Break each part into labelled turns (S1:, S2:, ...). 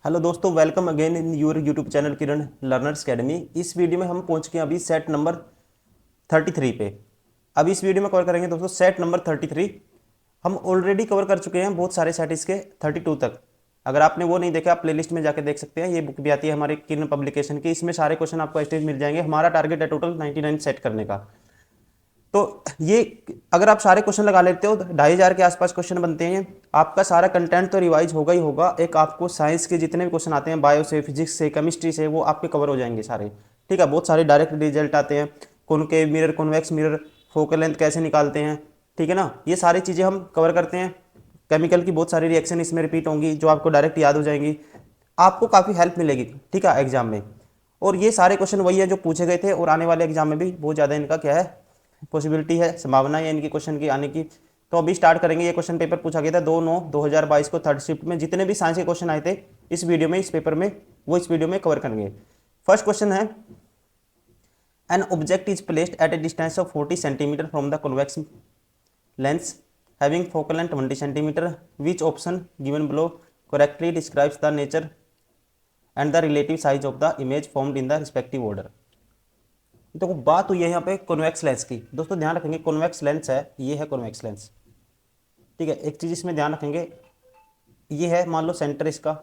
S1: Hello दोस्तों, welcome again in your YouTube channel Kiran learners academy. इस video में हम पहुंच गए अभी सेट नंबर 33 पे। अब इस वीडियो में कवर करेंगे दोस्तों सेट नंबर 33। हम ऑलरेडी कवर कर चुके हैं बहुत सारे सेट इसके 32 तक। अगर आपने वो नहीं देखा आप प्लेलिस्ट में जाके देख सकते हैं। ये बुक भी आती है हमारे किरण पब्लिकेशन की। इसमें सारे क्वेश्चन आपको एस्टेज मिल जाएंगे। हमारा टारगेट है टोटल 99 सेट करने का। तो ये अगर आप सारे क्वेश्चन लगा लेते हो तो 2500 के आसपास क्वेश्चन बनते हैं। आपका सारा कंटेंट तो रिवाइज होगा ही होगा। एक आपको साइंस के जितने भी क्वेश्चन आते हैं, बायो से, फिजिक्स से, केमिस्ट्री से, वो आपके कवर हो जाएंगे सारे। ठीक है, बहुत सारे डायरेक्ट रिजल्ट आते हैं। Concave mirror, convex mirror, focal length कैसे निकालते हैं, ठीक है ना, ये सारी चीज़ें हम कवर करते हैं। केमिकल की बहुत सारी रिएक्शन इसमें रिपीट होंगी जो आपको डायरेक्ट याद हो जाएंगी। आपको काफ़ी हेल्प मिलेगी, ठीक है, एग्जाम में। और ये सारे क्वेश्चन वही है जो पूछे गए थे और आने वाले एग्जाम में भी बहुत ज़्यादा इनका क्या है, पॉसिबिलिटी है, संभावना है इनकी क्वेश्चन की आने की। तो अभी स्टार्ट करेंगे। ये क्वेश्चन पेपर पूछा गया था 2/9/2022 को थर्ड शिफ्ट में। जितने भी साइंस के क्वेश्चन आए थे इस वीडियो में, इस पेपर में, वो इस वीडियो में कवर करेंगे। फर्स्ट क्वेश्चन है, an object is placed at A distance of 40 centimetre from the convex lens having focal length 20 centimetre. Which option given below correctly describes the nature and the relative size of the image formed in the respective order. देखो बात हुई है यहाँ पे convex lens की। दोस्तों ध्यान रखेंगे, कॉन्वेक्स लेंस है, ये है कॉन्वेक्स लेंस। ठीक है, एक चीज इसमें ध्यान रखेंगे, ये है मान लो सेंटर इसका,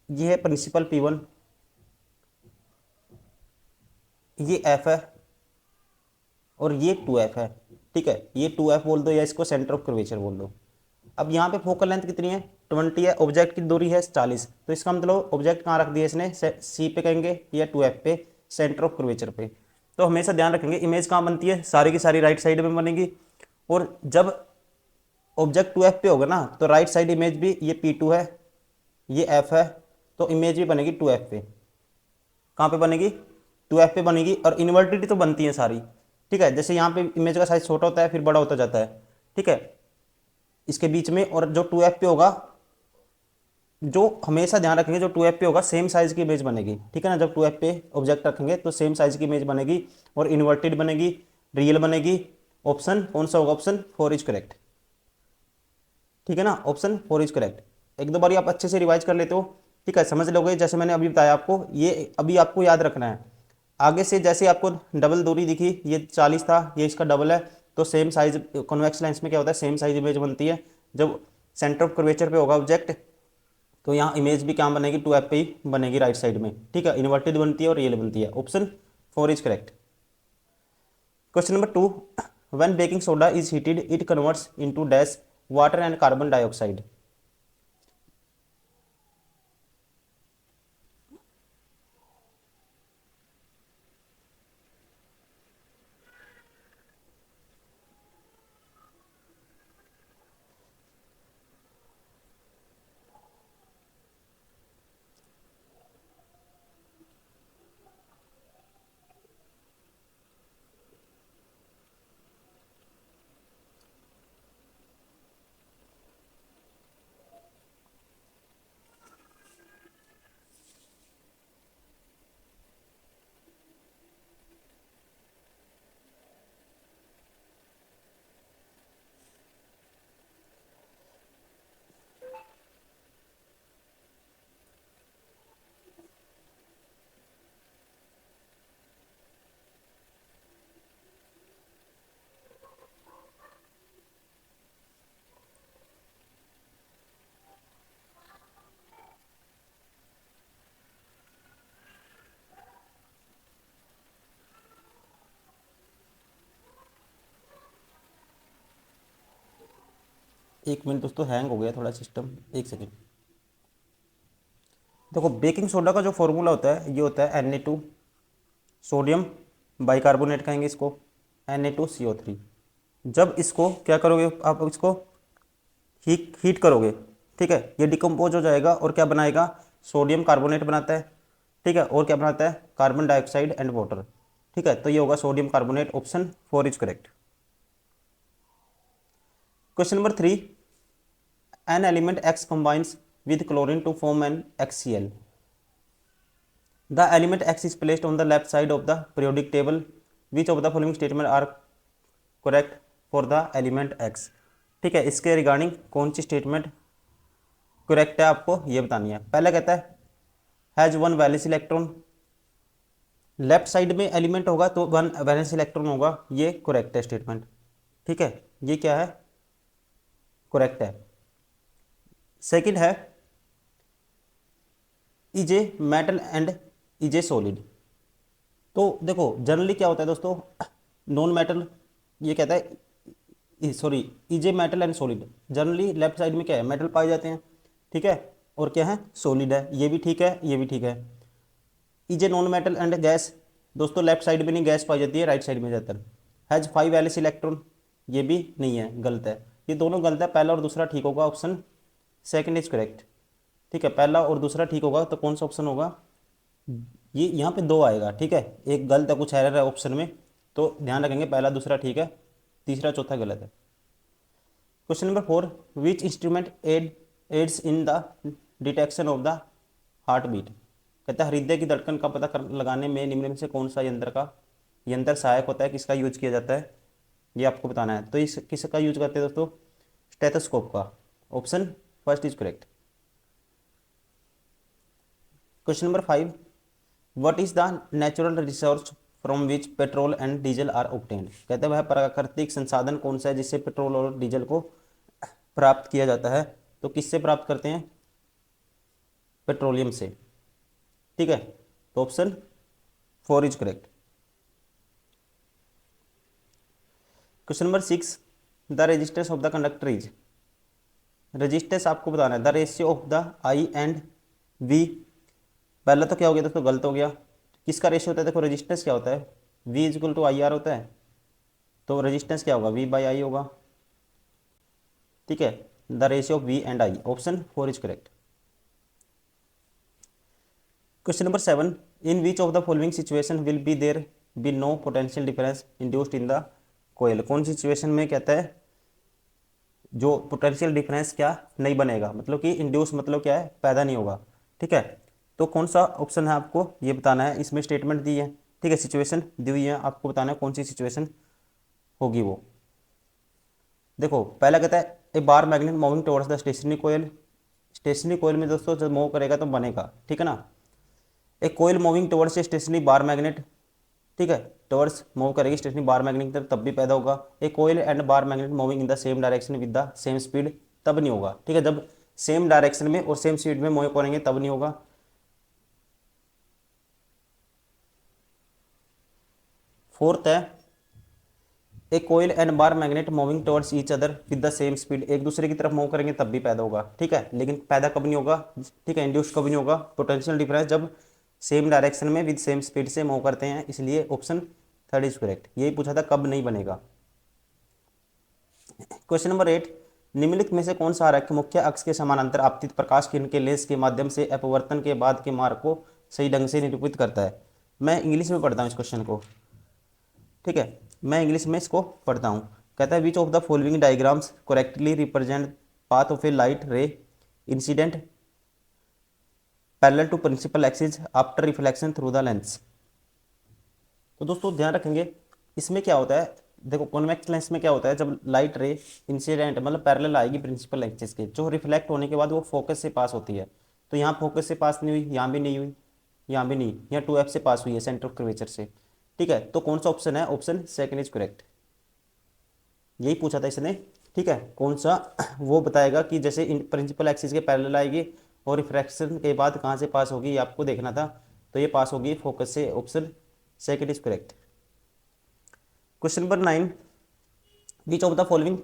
S1: ये है प्रिंसिपल P1, ये F है और ये 2F है। ठीक है, ये 2F बोल दो या इसको सेंटर ऑफ कर्वेचर बोल दो। अब यहाँ पे फोकल लेंथ कितनी है, 20 है। ऑब्जेक्ट की दूरी है 40। तो इसका मतलब ऑब्जेक्ट कहाँ रख दिया इसने, सी पे कहेंगे या 2F पे, सेंटर ऑफ कर्वेचर पे। तो हमेशा ध्यान रखेंगे इमेज कहाँ बनती है, सारी की सारी राइट साइड में बनेगी। और जब ऑब्जेक्ट 2F पे होगा ना तो राइट साइड इमेज भी, ये P2 है, ये F है, तो इमेज भी बनेगी 2F पे। कहाँ पे बनेगी, 2F पे बनेगी। और इन्वर्टेड तो बनती है सारी। ठीक है, जैसे यहाँ पे इमेज का साइज छोटा होता है फिर बड़ा होता जाता है। ठीक है, इसके बीच में। और जो 2F पे होगा, जो हमेशा ध्यान रखेंगे, जो 2F पे होगा सेम साइज की इमेज बनेगी। ठीक है ना, जब 2F पे ऑब्जेक्ट रखेंगे तो सेम साइज की इमेज बनेगी और इन्वर्टेड बनेगी, रियल बनेगी। ऑप्शन कौन सा होगा, ऑप्शन 4 इज करेक्ट। ठीक है ना, ऑप्शन 4 इज करेक्ट। एक दो बार आप अच्छे से रिवाइज कर लेते हो, ठीक है, समझ लोगे। जैसे मैंने अभी बताया आपको, ये अभी आपको याद रखना है। आगे से जैसे आपको डबल दूरी दिखी, ये 40 था, ये इसका डबल है, तो सेम साइज कॉन्वेक्स लेंस में क्या होता है, सेम साइज इमेज बनती है। जब सेंटर ऑफ कर्वेचर पे होगा ऑब्जेक्ट तो यहाँ इमेज भी क्या बनेगी, 2F पे ही बनेगी राइट साइड में। ठीक है, इन्वर्टेड बनती है और रियल बनती है। Option 4 is correct. Question number 2, when baking soda is heated it converts into dash water and carbon dioxide. एक मिनट दोस्तों, हैंग हो गया थोड़ा सिस्टम, एक सेकेंड। देखो बेकिंग सोडा का जो फॉर्मूला होता है ये होता है Na2 सोडियम बाइकार्बोनेट कहेंगे इसको, Na2CO3। जब इसको क्या करोगे आप, इसको हीट हीट करोगे, ठीक है, ये डिकम्पोज हो जाएगा और क्या बनाएगा, सोडियम कार्बोनेट बनाता है। ठीक है, और क्या बनाता है, कार्बन डाइऑक्साइड एंड वाटर। ठीक है, तो ये होगा sodium carbonate. Option 4 is correct. Question number 3, an element X combines with chlorine to form an HCl. The element X is placed on the left side of the periodic table. Which of the following statements are correct for the element X? ठीक है, इसके regarding कौन सी statement correct है, आपको ये बतानी है। पहला कहता है has one valence electron, left side में एलिमेंट होगा तो वन वैलेंस इलेक्ट्रॉन होगा, ये करेक्ट है स्टेटमेंट। ठीक है, ये क्या है, करेक्ट है। सेकंड है is a metal and is a solid. तो देखो जनरली क्या होता है दोस्तों, नॉन मेटल, ये कहता है sorry is a metal and solid, generally left side में क्या है, मेटल पाए जाते हैं। ठीक है, और क्या है, सॉलिड है, ये भी ठीक है, ये भी ठीक है। Is a non metal and gas, दोस्तों लेफ्ट साइड में नहीं गैस पाई जाती है, राइट साइड में ज़्यादातर। हैज 5 वैलेंस इलेक्ट्रॉन, ये भी नहीं है, गलत है, ये दोनों गलत है, पहला और दूसरा ठीक होगा, ऑप्शन सेकंड इज करेक्ट। ठीक है, पहला और दूसरा ठीक होगा तो कौन सा ऑप्शन होगा, ये यहाँ पे दो आएगा। ठीक है, एक गलत है, कुछ एरर है ऑप्शन में, तो ध्यान रखेंगे पहला दूसरा ठीक है, तीसरा चौथा गलत है। Question number 4, which instrument aids in the detection of the heart beat. कहता है हृदय की धड़कन का पता लगाने में निम्न में से कौन सा यंत्र सहायक होता है, किसका यूज किया जाता है, ये आपको बताना है। तो इस किसका यूज करते हैं दोस्तों, स्टेथोस्कोप का, option first is correct. Question number 5, what is the natural resource from which petrol and diesel are obtained. कहते हैं वह प्राकृतिक संसाधन कौन सा है जिससे पेट्रोल और डीजल को प्राप्त किया जाता है। तो किससे प्राप्त करते हैं, पेट्रोलियम से। ठीक है, तो option 4 is correct. Question number 6, the resistance of the conductor is. Resistance आपको बताना है, the ratio of the I and V. पहला तो क्या हो गया दोस्तों, गलत हो गया, किसका रेशियो होता है, देखो रेजिस्टेंस क्या होता है, V equal to I R होता है, तो रेजिस्टेंस क्या होगा, V बाई आई होगा। ठीक है, the ratio of V and I, option 4 is correct. Question number 7, in which of the following situation will be there be no potential difference induced in the coil. कौन सी situation में कहता है जो potential difference क्या नहीं बनेगा, मतलब कि इंड्यूस मतलब क्या है, पैदा नहीं होगा। ठीक है, तो कौन सा ऑप्शन है आपको ये बताना है, इसमें स्टेटमेंट दी है। ठीक है, सिचुएशन दी हुई है, आपको बताना है कौन सी सिचुएशन होगी वो। देखो पहला कहता है a bar magnet moving towards the stationary coil. Stationary coil में दोस्तों जब मूव करेगा तो बनेगा, ठीक है ना। A coil moving towards a stationary bar magnet, ठीक है, टुवर्ड्स मूव करेगी स्टेशनरी बार मैग्नेट तब भी पैदा होगा। A coil and bar magnet moving in the same direction with the same speed, तब नहीं होगा। ठीक है, जब सेम डायरेक्शन में और सेम स्पीड में मूव करेंगे तब नहीं होगा। फोर्थ है a coil and bar magnet moving towards each other with the same speed, एक दूसरे की तरफ मूव करेंगे तब भी पैदा होगा। ठीक है, लेकिन पैदा कब नहीं होगा, ठीक है, इंड्यूस कब नहीं होगा, पोटेंशियल डिफरेंस जब सेम डायरेक्शन में विद सेम स्पीड से मूव करते हैं, इसलिए ऑप्शन 3 इज करेक्ट। यही पूछा था कब नहीं बनेगा। क्वेश्चन नंबर 8, निम्नलिखित में से कौन सा आरेख मुख्य अक्ष के समानांतर आपतित प्रकाश किरण के लेंस के माध्यम से अपवर्तन के बाद के मार्ग को सही ढंग से निरूपित करता है। मैं इंग्लिश में पढ़ता हूँ इस क्वेश्चन को। ठीक है, मैं इंग्लिश में इसको पढ़ता हूँ। कहता है which of the following diagrams correctly represent path of a light ray incident parallel to principal axis after reflection through the lens. तो दोस्तों ध्यान रखेंगे इसमें क्या होता है, देखो कॉन्वेक्स लेंस में क्या होता है, जब लाइट रे इंसिडेंट मतलब पैरेलल आएगी प्रिंसिपल एक्सिस के, जो रिफ्लेक्ट होने के बाद वो फोकस से पास होती है। तो यहाँ फोकस से पास नहीं हुई, यहाँ भी नहीं हुई, यहाँ भी नहीं, यहाँ 2F से पास हुई है, सेंटर ऑफ कर्वेचर से। ठीक है, तो कौन सा ऑप्शन है, ऑप्शन सेकंड इज करेक्ट। यही पूछा था इसने। ठीक है, कौन सा वो बताएगा कि जैसे प्रिंसिपल एक्सिस के पैरेलल आएगी और रिफ्रैक्शन के बाद कहाँ से पास होगी, ये आपको देखना था। तो ये पास होगी फोकस से, option second is correct. Question number 9, which of the following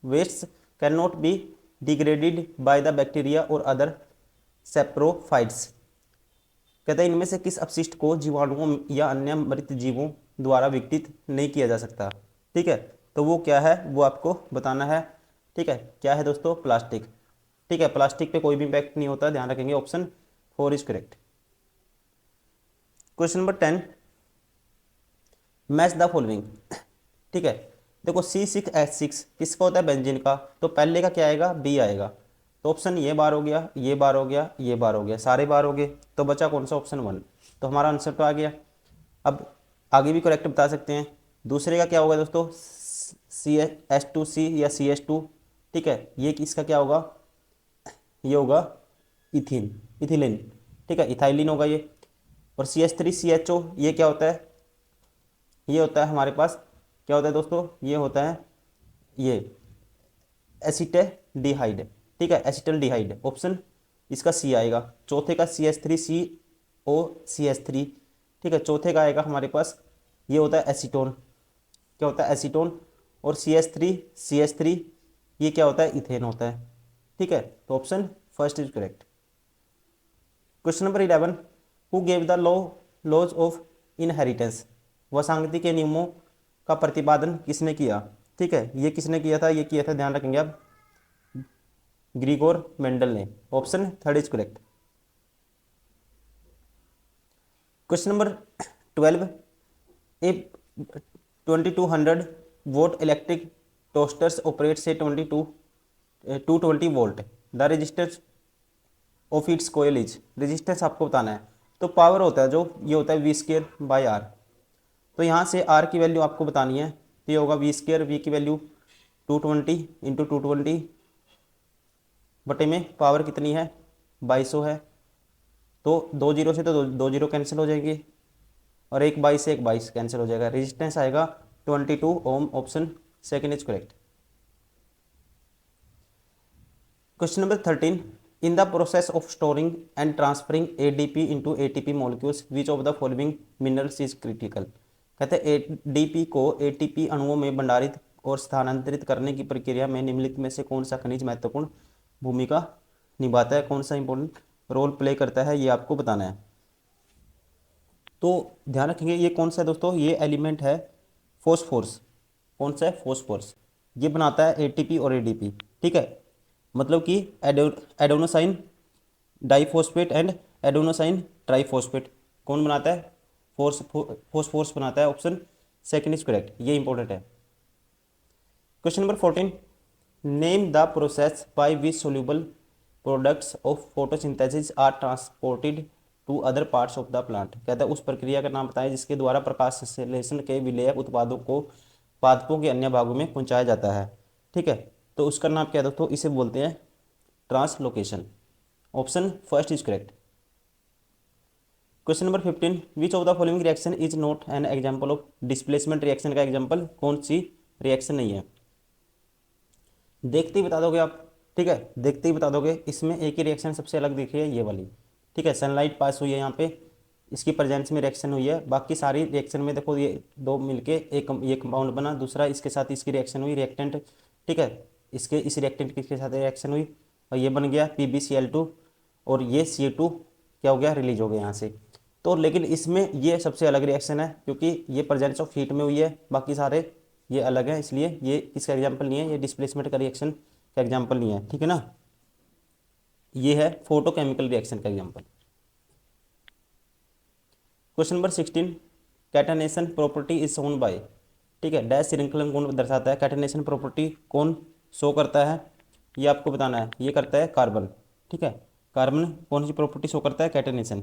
S1: waste can not be degraded by the bacteria और अदर सेप्रोफाइट्स। कहता है इनमें से किस अपशिष्ट को जीवाणुओं या अन्य मृत जीवों द्वारा विघटित नहीं किया जा सकता। ठीक है, तो वो क्या है वो आपको बताना है। ठीक है, क्या है दोस्तों, प्लास्टिक। ठीक है, प्लास्टिक पे कोई भी इम्पैक्ट नहीं होता, ध्यान रखेंगे, option 4 is correct. Question number 10, match the following. ठीक है, देखो C6H6 किसका होता है, बेंजीन का, तो पहले का क्या आएगा, बी आएगा। तो ऑप्शन ये बार हो गया, ये बार हो गया, ये बार हो गया, सारे बार हो गए, तो बचा कौन सा, ऑप्शन 1। तो हमारा आंसर तो आ गया। अब आगे भी करेक्ट बता सकते हैं। दूसरे का क्या होगा दोस्तों, CH2C या CS2। ठीक है, ये किसका क्या होगा, ये होगा इथिन, इथिलीन, ठीक है, इथाइलिन होगा ये। और CH3CHO ये क्या होता है, ये होता है हमारे पास, क्या होता है दोस्तों, ये होता है ये एसिटेल्डिहाइड, ठीक है, एसिटल्डिहाइड, ऑप्शन इसका सी आएगा। चौथे का CH3COCH3, ठीक है, चौथे का आएगा हमारे पास, ये होता है एसीटोन, क्या होता है एसीटोन। और CH3CH3 ये क्या होता है, इथेन होता है, ठीक है, तो option first is correct. Question number 11, who gave the laws of inheritance, वसांगति के नियमों का प्रतिपादन किसने किया, ठीक है, ये किसने किया था, ये किया था, ध्यान रखेंगे आप, ग्रिगोर मेंडल ने, option third is correct. Question number 12, a 2200 watt electric toasters operate से 220 volt, the resistance of its coil is, resistance आपको बताना है। तो पावर होता है जो, ये होता है V²/R, तो यहाँ से R की वैल्यू आपको बतानी है, तो ये होगा V², V की वैल्यू 220 × 220 बटे में पावर कितनी है 2200 है, तो 2 जीरो से तो 2 जीरो कैंसिल हो जाएंगे, और 1 22 से 1 22 कैंसिल हो जाएगा, रेजिस्टेंस आएगा 22 ohm, option second is correct. Question number 13, in the process of storing and transferring ADP into ATP molecules which of the following minerals is critical, कहते हैं ADP को ATP अणुओं में भंडारित और स्थानांतरित करने की प्रक्रिया में निम्नलिखित में से कौन सा खनिज महत्वपूर्ण भूमिका निभाता है, कौन सा इंपॉर्टेंट रोल प्ले करता है, ये आपको बताना है। तो ध्यान रखेंगे ये कौन सा है दोस्तों, ये एलिमेंट है फॉस्फोरस, कौन सा है फॉस्फोरस, ये बनाता है ATP और ADP, ठीक है, मतलब कि adenosine diphosphate and adenosine triphosphate कौन बनाता है, फॉस्फोरस बनाता है, ऑप्शन सेकंड इज करेक्ट, ये इंपॉर्टेंट है। Question number 14, name the process by which soluble products of photosynthesis are transported to other parts of the plant, कहता है उस प्रक्रिया का नाम बताएं जिसके द्वारा प्रकाश संश्लेषण के विलेय उत्पादों को पादपों के अन्य भागों में पहुंचाया जाता है, ठीक है, तो उसका नाम क्या है दोस्तों, इसे बोलते हैं translocation, option first is correct. Question number 15, which of the following reaction is not an example of displacement reaction, का एग्जांपल कौन सी रिएक्शन नहीं है, देखते ही बता दोगे आप, ठीक है, देखते ही बता दोगे, इसमें एक ही रिएक्शन सबसे अलग दिखी है, ये वाली, ठीक है, सनलाइट पास हुई है यहाँ पे, इसकी प्रेजेंस में रिएक्शन हुई है, बाकी सारी रिएक्शन में देखो ये दो मिलके एक ये कंपाउंड बना, दूसरा इसके साथ इसकी रिएक्शन हुई रिएक्टेंट, ठीक है, इसके इस रिएक्टेंट के साथ रिएक्शन हुई और ये बन गया PbCl2 और ये Ca2 क्या हो गया, रिलीज हो गया यहाँ से। तो लेकिन इसमें ये सबसे अलग रिएक्शन है क्योंकि ये प्रेजेंस ऑफ हीट में हुई है, बाकी सारे ये अलग है, इसलिए ये इसका एग्जाम्पल नहीं है, ये डिस्प्लेसमेंट का रिएक्शन का एग्जाम्पल नहीं है, ठीक है ना, ये है फोटोकेमिकल रिएक्शन का example. Question number 16, catenation property is shown by, ठीक है, डैश श्रृंखलन गुण दर्शाता है, कैटेनेशन प्रॉपर्टी कौन शो करता है, ये आपको बताना है, ये करता है कार्बन, ठीक है, कार्बन कौन सी प्रॉपर्टी शो करता है, कैटेनेशन,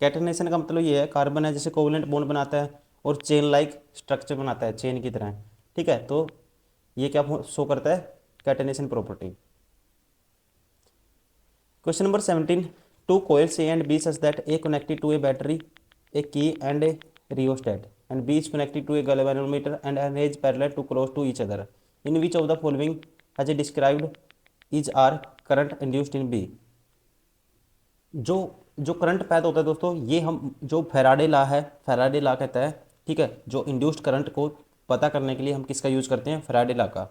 S1: कैटेनेशन का मतलब ये है कार्बन है जैसे कोवलेंट बॉन्ड बनाता है और चेन लाइक स्ट्रक्चर बनाता है, चेन की तरह, ठीक है, तो ये क्या शो करता है, catenation property. Question number 17, two coils A and B such that A connected to a battery, a key and a rheostat, and B is connected to a galvanometer and are raised parallel to close to each other. In which of the following as described is R current induced in B? जो जो current पैदा होता है दोस्तों, ये हम जो Faraday law है, फैराडे लॉ कहता है, ठीक है, जो इंड्यूस्ड करंट को पता करने के लिए हम किसका यूज करते हैं, फैराडे लॉ का,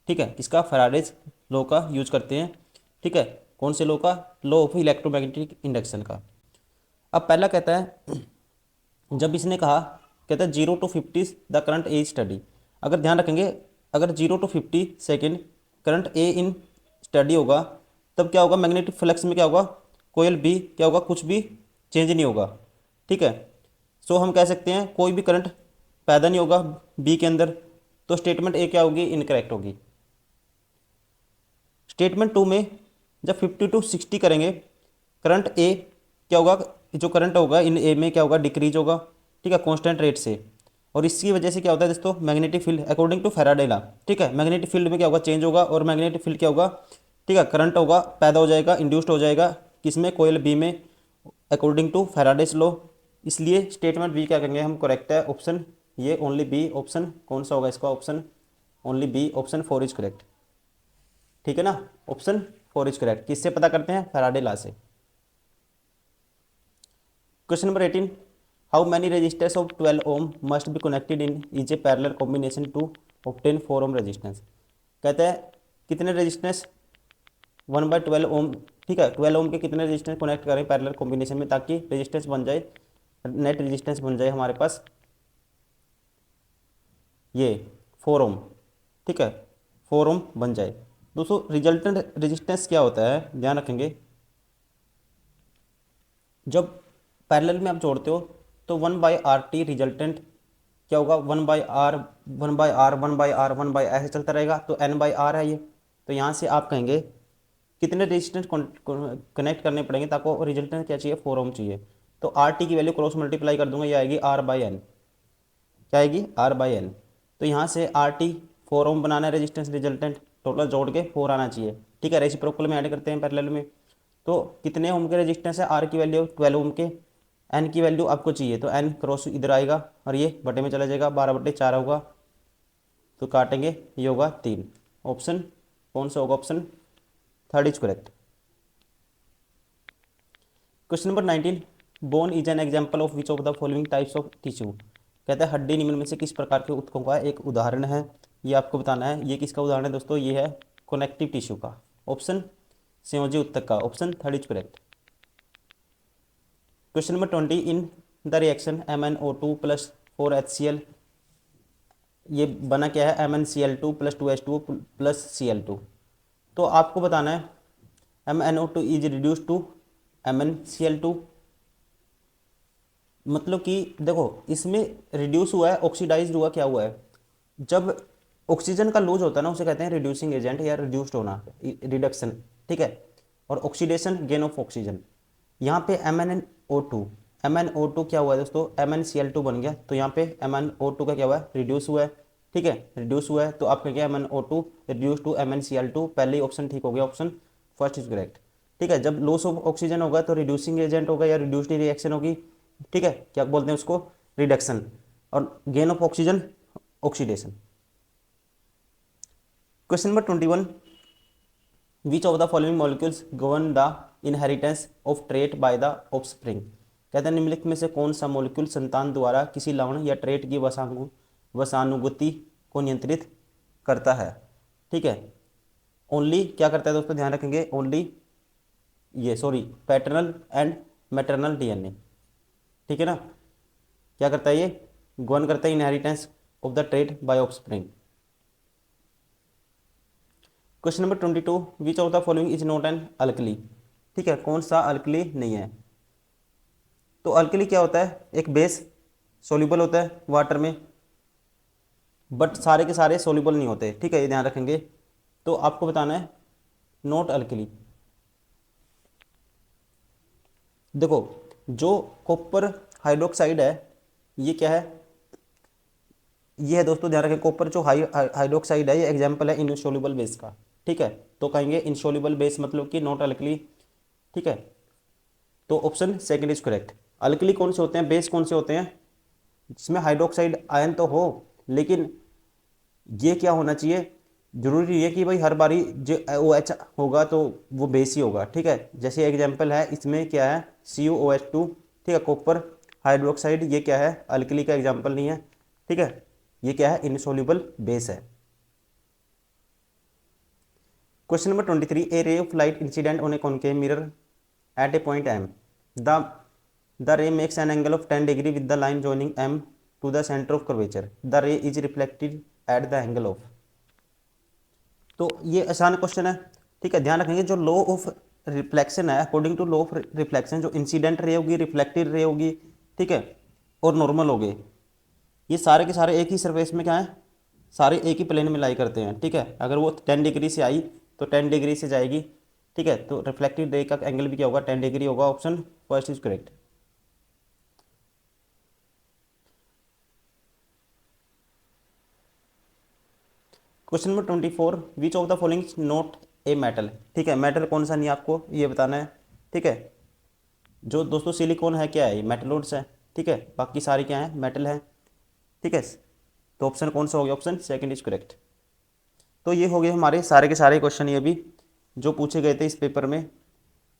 S1: ठीक है, किसका, फैराडेज लॉ का यूज करते हैं, ठीक है, कौन से लॉ का, लॉ ऑफ इलेक्ट्रोमैग्नेटिक इंडक्शन का। अब पहला कहता है, जब इसने कहा, कहता है 0 to 50 the current A study, अगर ध्यान रखेंगे अगर 0 to 50 second current A in study होगा तब क्या होगा, मैग्नेटिक फ्लक्स में क्या होगा, कोयल बी क्या होगा, कुछ भी चेंज नहीं होगा, ठीक है, सो हम कह सकते हैं कोई भी करंट पैदा नहीं होगा बी के अंदर, तो स्टेटमेंट ए क्या होगी, इनकरेक्ट होगी। स्टेटमेंट 2 में जब 50 to 60 करेंगे करंट ए क्या होगा, जो करंट होगा इन ए में क्या होगा, डिक्रीज होगा, ठीक है, कांस्टेंट रेट से, और इसकी वजह से क्या होता है दोस्तों, magnetic field according to Faraday law, ठीक है, मैग्नेटिक फील्ड में क्या होगा, चेंज होगा, और मैग्नेटिक फील्ड क्या होगा, ठीक है, करंट होगा, पैदा हो जाएगा, इंड्यूस्ड हो जाएगा किसमें, कोयल बी में, अकॉर्डिंग टू फैराडेस लॉ। इसलिए स्टेटमेंट बी क्या करेंगे हम, करेक्ट है ऑप्शन ये ओनली बी, ऑप्शन कौन सा होगा इसका, option only B, option 4 is correct. ठीक है ना, ऑप्शन 4 इज करेक्ट। किससे पता करते हैं, फैराडे लॉ से। Question number 18, how many resistors of 12 ohm must be connected in is a parallel combination to obtain 4 ohm resistance. कहते हैं कितने रेजिस्टेंस 1/12 ओम, ठीक है, 12 ओम के कितने रेजिस्टेंस कनेक्ट करें पैरेलल कॉम्बिनेशन में, ताकि रेजिस्टेंस बन जाए, नेट रेजिस्टेंस बन जाए हमारे पास ये 4 ओम। ठीक है, 4 ओम बन जाए। दोस्तों रिजल्टेंट रेजिस्टेंस क्या होता है, ध्यान रखेंगे, जब पैरेलल में आप जोड़ते हो तो 1/RT रिजल्टेंट क्या होगा, 1/R 1/R 1/R 1/R ऐसे चलता रहेगा, तो N/R है ये। तो यहाँ से आप कहेंगे कितने रेजिस्टेंस कनेक्ट करने पड़ेंगे ताकि रिजल्टेंट क्या चाहिए, 4 ओम चाहिए। तो RT की वैल्यू क्रॉस मल्टीप्लाई कर दूंगा, ये आएगी R/N, क्या आएगी R/N। तो यहाँ से RT 4 ओम बनाना है रेजिस्टेंस रिजल्टेंट, टोटल जोड़ के 4 आना चाहिए। ठीक है, रेसिप्रोकल में ऐड करते हैं पैरेलल में। तो कितने ओम के रेजिस्टेंस है, R की वैल्यू 12 ओम के, N की वैल्यू आपको चाहिए, तो N क्रॉस इधर आएगा और ये बटे में चला जाएगा, 12/4 होगा, तो काटेंगे, ये होगा 3। ऑप्शन कौन सा होगा, option 3 is correct. Question number 19, bone is an example of which of the following types of tissue. कहता है हड्डी निम्न में से किस प्रकार के ऊतकों का एक उदाहरण है, ये आपको बताना है। ये किसका उदाहरण है दोस्तों, ये है कनेक्टिव टिश्यू का, ऑप्शन संयोजी ऊतक का, option 3 is correct. Question number 20, in the reaction MnO2 plus 4HCl, ये बना क्या है, MnCl2 plus 2H2 plus Cl2। तो आपको बताना है MnO2 is reduce to MnCl2, मतलब कि देखो इसमें रिड्यूस हुआ है, ऑक्सीडाइज्ड हुआ, क्या हुआ है, जब ऑक्सीजन का लूज होता है ना उसे कहते हैं रिड्यूसिंग एजेंट या रिड्यूस्ड होना, रिडक्शन। ठीक है, और ऑक्सीडेशन गेन ऑफ ऑक्सीजन। यहाँ पे MnO2, MnO2 क्या हुआ है दोस्तों, MnCl2 बन गया, तो यहाँ पे MnO2 का क्या हुआ है, रिड्यूस हुआ है। ठीक है, रिड्यूस हुआ है, तो आप कहेंगे MnO2 रिड्यूस टू MnCl2, पहले ही ऑप्शन ठीक हो गया, ऑप्शन फर्स्ट इज करेक्ट। ठीक है, जब लॉस ऑफ ऑक्सीजन होगा तो रिड्यूसिंग एजेंट होगा या रिड्यूस्ड रिएक्शन होगी। ठीक है, क्या बोलते हैं उसको, रिडक्शन, और gain of oxygen oxidation. Question number 21, which of the following molecules govern the inheritance of trait by the offspring. कहते हैं निम्नलिखित में से कौन सा मॉलिक्यूल संतान द्वारा किसी लवण या ट्रेट की वसानुगति को नियंत्रित करता है। ठीक है, ओनली क्या करता है दोस्तों, ध्यान रखेंगे, ओनली ये sorry paternal and maternal DNA। ठीक है ना, क्या करता है, ये गवर्न करता है inheritance of the trait by offspring. Question number 22, which of the following is not an alkali. ठीक है, कौन सा अल्कली नहीं है। तो अल्कली क्या होता है, एक बेस सोल्यूबल होता है वाटर में, बट सारे के सारे सोल्यूबल नहीं होते। ठीक है, ये ध्यान रखेंगे। तो आपको बताना है नॉट अल्कली। देखो जो कॉपर हाइड्रोक्साइड है, ये क्या है, ये है दोस्तों, ध्यान रखें, कॉपर जो हाइड्रोक्साइड है, ये एग्जाम्पल है इनसोल्यूबल बेस का। ठीक है, तो कहेंगे इनसोल्यूबल बेस मतलब कि नॉट अल्कली। ठीक है, तो option second is correct. Alkali कौन से होते हैं, बेस कौन से होते हैं, जिसमें हाइड्रोक्साइड आयन तो हो, लेकिन ये क्या होना चाहिए, जरूरी नहीं है कि भाई हर बारी जो OH होगा तो वो बेस ही होगा। ठीक है, जैसे एग्जाम्पल है इसमें क्या है, CuOH2। ठीक है, कॉपर हाइड्रोक्साइड, ये क्या है, अल्कली का एग्जाम्पल नहीं है। ठीक है, ये क्या है, इनसोल्यूबल बेस है। Question number 23, a ray of light incident on a concave mirror at a point M, the ray makes an angle of 10 degree with the line joining M to the centre of curvature, the ray is reflected at the angle of. तो ये आसान question है। ठीक है, ध्यान रखेंगे, जो law of reflection है, according to law of reflection, जो इंसिडेंट रे होगी, रिफ्लेक्टेड रे होगी, ठीक है, और नॉर्मल हो गए, ये सारे के सारे एक ही सरफेस में क्या है, सारे एक ही प्लेन में लाई करते हैं। ठीक है, अगर वो 10 डिग्री से आई तो 10 डिग्री से जाएगी। ठीक है, तो रिफ्लेक्टेड रे का एंगल भी क्या होगा, 10 डिग्री होगा, option first is correct. Question number 24, which of the following not a metal. ठीक है, मेटल कौन सा नहीं है आपको ये बताना है। ठीक है, जो दोस्तों सिलिकॉन है क्या है, ये मेटलोड्स है। ठीक है, बाकी सारी क्या है, मेटल है। ठीक है, तो ऑप्शन कौन सा हो गया, ऑप्शन सेकंड इज करेक्ट। तो ये हो गए हमारे सारे के सारे क्वेश्चन ये भी जो पूछे गए थे इस पेपर में।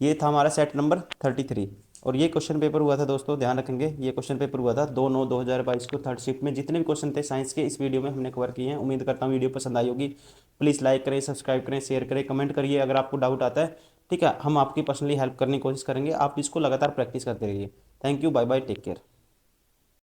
S1: ये था हमारा सेट नंबर 33। और ये क्वेश्चन पेपर हुआ था दोस्तों, ध्यान रखेंगे, ये क्वेश्चन पेपर हुआ था 2/9/2022 को थर्ड शिफ्ट में। जितने भी क्वेश्चन थे साइंस के इस वीडियो में हमने कवर किए हैं। उम्मीद करता हूँ वीडियो पसंद आई होगी। प्लीज़ लाइक करें, सब्सक्राइब करें, शेयर करें, कमेंट करिए अगर आपको डाउट आता है। ठीक है, हम आपकी पर्सनली हेल्प करने की कोशिश करेंगे। आप इसको लगातार प्रैक्टिस करते रहिए। Thank you, bye bye, take care.